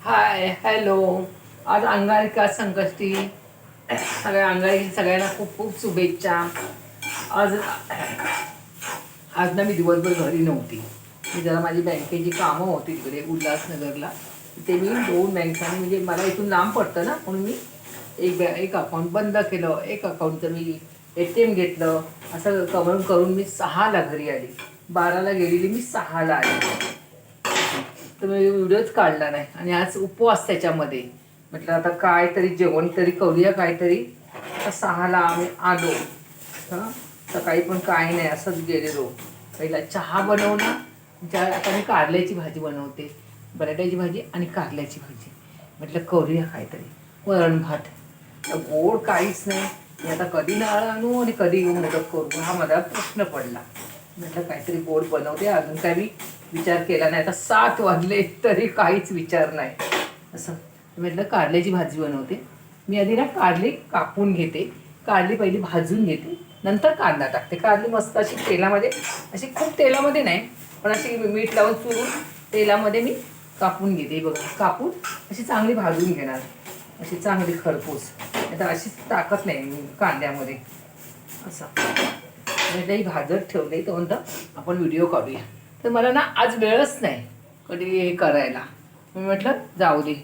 Hi hello. आज अंगारका संकष्टी. सगळ्या अंगारकी सगळ्यांना खूप खूप शुभेच्छा. आज आज ना मी दिवसभर घरी नव्हती. मी जरा माझी बँकेची कामं होती तिकडे उल्हासनगरला. ते मी 2 बँकांनी म्हणजे मला इथून लांब पडतं ना, म्हणून मी एक अकाउंट बंद केलं, एक अकाउंटचं मी ATM घेतलं. असं करून मी 6ला घरी आली. 12ला गेलेली, मी 6ला आली. तर मी व्हिडिओच काढला नाही. आणि आज उपवास त्याच्यामध्ये. म्हटलं आता काहीतरी जेवण तरी करूया काहीतरी. आता 6ला आम्ही आलो. हां, सकाळी पण काही नाही, असंच गेलेलो. पहिला चहा बनवला. आता मी कारल्याची भाजी बनवते. बटाट्याची भाजी आणि कारल्याची भाजी. म्हटलं करूया काहीतरी. वरण भात. गोड काहीच नाही. मी आता कधी नारळ आणू आणि कधी मोदक करू, हा मला प्रश्न पडला. म्हटलं काहीतरी गोड बनवते. अजून काय मी विचार केला नाही. आता 7 वाजले तरी काहीच विचार नाही. असं म्हटलं कारल्याची भाजी बनवते. मी आधी ना कारली कापून घेते. कारली पहिली भाजून घेते, नंतर कांदा टाकते. कारली मस्त अशी तेलामध्ये, अशी खूप तेलामध्ये नाही, पण अशी मीठ लावून चुरून तेलामध्ये मी कापून घेते. बघा, कापून अशी चांगली भाजून घेणार, अशी चांगली खरपूस. आता अशीच टाकत नाही मी कांद्यामध्ये. असं म्हणजे भाजत ठेवले तोपर्यंत आपण व्हिडिओ काढूया. तर मला ना आज वेळच नाही कधी हे करायला. मी म्हटलं जाऊ दे,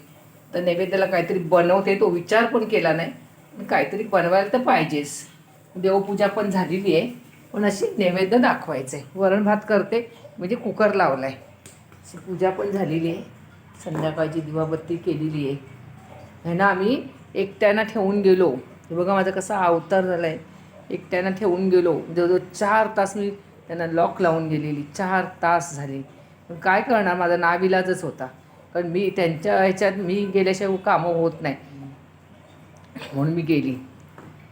तर नैवेद्याला काहीतरी बनवते. तो विचार पण केला नाही. काहीतरी बनवायला तर पाहिजेच. देवपूजा पण झालेली आहे, पण अशी नैवेद्य दाखवायचं आहे. वरण भात करते म्हणजे कुकर लावला आहे. अशी पूजा पण झालेली आहे. संध्याकाळची दिवाबत्ती केलेली आहे. हे ना आम्ही एकट्यानं ठेवून गेलो. हे बघा माझा कसा अवतार झाला आहे. एकट्यानं ठेवून गेलो. जवळजवळ 4 तास मी त्यांना लॉक लावून गेलेली. 4 तास झाले. पण काय करणार, माझा नाविलाजच होता. कारण मी त्यांच्या ह्याच्यात मी गेल्याशिवाय कामं होत नाही, म्हणून मी गेली.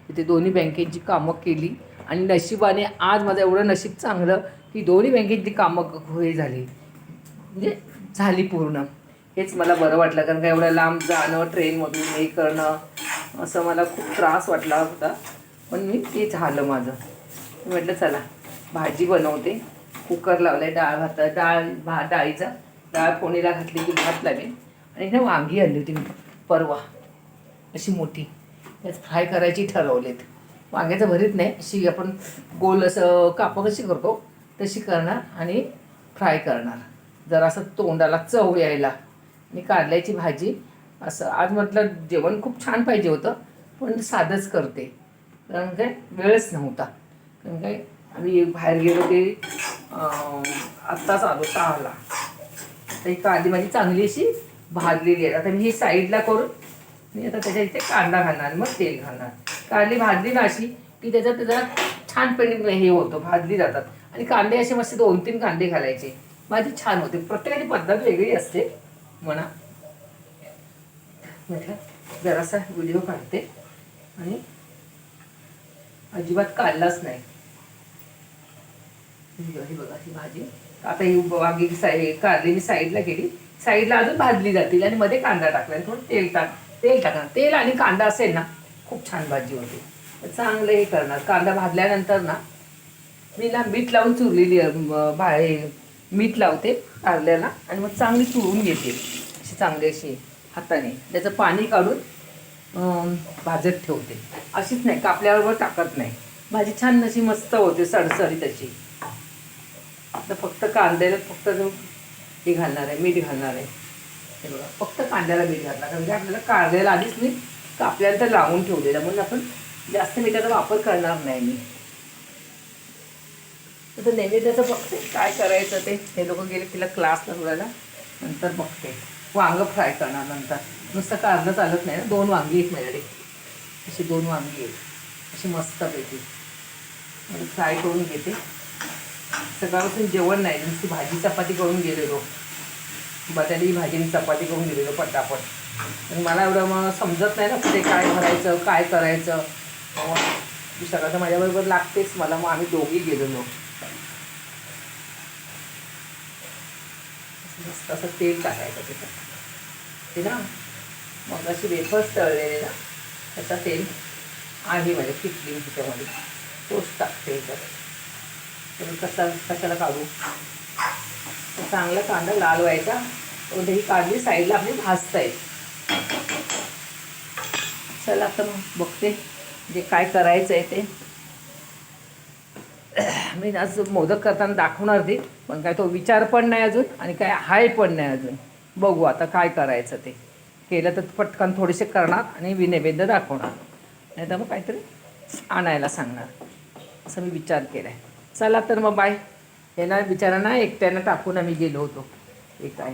तिथे दोन्ही बँकेची कामं केली. आणि नशिबाने आज माझं एवढं नशीब चांगलं की दोन्ही बँकेची कामं हे झाली, म्हणजे झाली पूर्ण. हेच मला बरं वाटलं. कारण का एवढं लांब जाणं, ट्रेनमधून हे करणं, असं मला खूप त्रास वाटला होता. पण ते झालं माझं. म्हटलं चला भाजी बनवते. कुकर लावलं आहे. डाळीचा डाळ फोडणीला घातली की भात लावेन. आणि ना वांगी आणली होती मी परवा, अशी मोठी. त्याच फ्राय करायची ठरवलेत. वांग्याचं भरीत नाही, अशी आपण गोल असं कापं कशी करतो तशी करणार आणि फ्राय करणार, जरासं तोंडाला चव यायला. आणि कारल्याची भाजी. असं आज म्हटलं जेवण खूप छान पाहिजे होतं, पण साधंच करते. कारण काय वेळच नव्हता. कारण काय आम्ही बाहेर गेलो ते आत्ताच आलो 6ला. तर ही कारली माझी चांगली अशी भाजलेली आहे. आता मी ही साईडला करून मी आता त्याच्या इथे कांदा घालणार, मग तेल घालणार. कारली भाजली ना अशी की त्याच्यात जरा छानपणे हे होतं, भाजली जातात. आणि कांदे असे मस्त 2-3 कांदे घालायचे, माझी छान होते. प्रत्येकाची पद्धत वेगळी असते म्हणा. म्हटलं जरासा व्हिडिओ काढते. आणि अजिबात काढलाच नाही. ही बघा ही भाजी. आता ही वांगी कारली मी साईडला केली. साईडला अजून भाजली जातील आणि मध्ये कांदा टाकला आणि थोडं तेल टाकणार. तेल आणि कांदा असेल ना, खूप छान भाजी होते. तर चांगलं हे करणार. कांदा भाजल्यानंतर ना मी ना मीठ लावून चुरलेली मीठ लावते कारल्याला आणि मग चांगली चुरून घेते अशी चांगली अशी हाताने. त्याचं पाणी काढून भाजत ठेवते. अशीच नाही, कापल्याबरोबर टाकत नाही. भाजी छान अशी मस्त होते, सडसडीत अशी. आता फक्त कांद्याला फक्त जो हे घालणार आहे, मीठ घालणार आहे. हे बघा, फक्त कांद्याला मीठ घालणार. कारण की आपल्याला कारल्याला आधीच मी कापल्यानंतर लावून ठेवलेलं, म्हणून आपण जास्त मिठाचा वापर करणार नाही मी. तर नैवेद्याचं बघते काय करायचं ते. हे लोक गेले तिला क्लासला थोड्याला, नंतर बघते. वांगं फ्राय करणार नंतर. नुसतं कारलं चालत नाही ना. 2 वांगी आहेत माझ्याकडे, अशी 2 वांगी आहेत, अशी मस्तपैकी फ्राय करून घेते. सकाळपासून जेवण नाही, नुसती भाजी चपाती करून गेलेलो. बटाट्याची भाजी आणि चपाती करून गेलेलो पटापट. आणि मला एवढं मग समजत नाही ना कुठे काय भरायचं, काय करायचं. सगळं तर माझ्याबरोबर लागतेच मला. मग आम्ही दोघी गेलेलो. मस्त असं तेल टाकायचं त्याच्यात. ते ना मग अशी वेफर्स तळलेले ना, त्याचा तेल आहे माझ्या किटली त्याच्यामध्ये, तोच टाकते त्याच्यात. तर कशाला काढू. चांगला कांदा लाल व्हायचा, ही काढली साईडला आपली भाजतायत. चला आता मग बघते जे काय करायचं आहे ते. मी आज मोदक करताना दाखवणार ते, पण काय तो विचार पण नाही अजून आणि काय हाय पण नाही अजून. बघू आता काय करायचं ते. केलं तर पटकन थोडेसे करणार आणि नैवेद्य दाखवणार, नाही तर मग काहीतरी आणायला सांगणार, असं मी विचार केला आहे. चला तर मग बाय. हे ना बिचारांना एकट्यानं टाकून आम्ही गेलो होतो. हे काय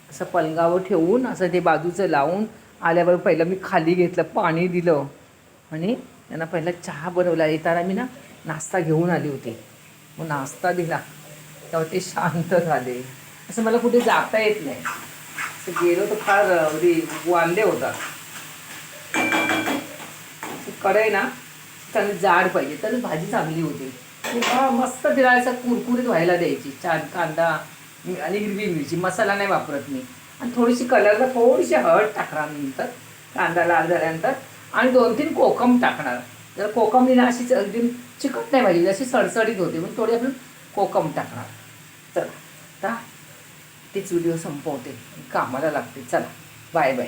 असं पलंगावर ठेवून असं ते बाजूचं लावून आल्यावर पहिलं मी खाली घेतलं, पाणी दिलं आणि त्यांना पहिला चहा बनवला. येताना मी ना नाश्ता घेऊन आली होती, मग नाश्ता दिला तेव्हा ते शांत झाले. असं मला कुठे जाता येत नाही, असं गेलो तर फार वांदे होतात. कढई ना चांगली जाड पाहिजे तर भाजी चांगली होती. मस्त तिला असं कुरकुरीत व्हायला द्यायची. छान कांदा आणि हिरवी मिरची, मसाला नाही वापरत मी. आणि थोडीशी कलरला थोडीशी हळद टाकणार नंतर, कांदा लाल झाल्यानंतर. आणि 2-3 कोकम टाकणार. जर कोकम ना अशीच अगदी चिकट नाही पाहिजे, अशी सडसडीत होते, म्हणून थोडी आपण कोकम टाकणार. चला आता तीच व्हिडिओ संपवते, कामाला लागते. चला बाय बाय.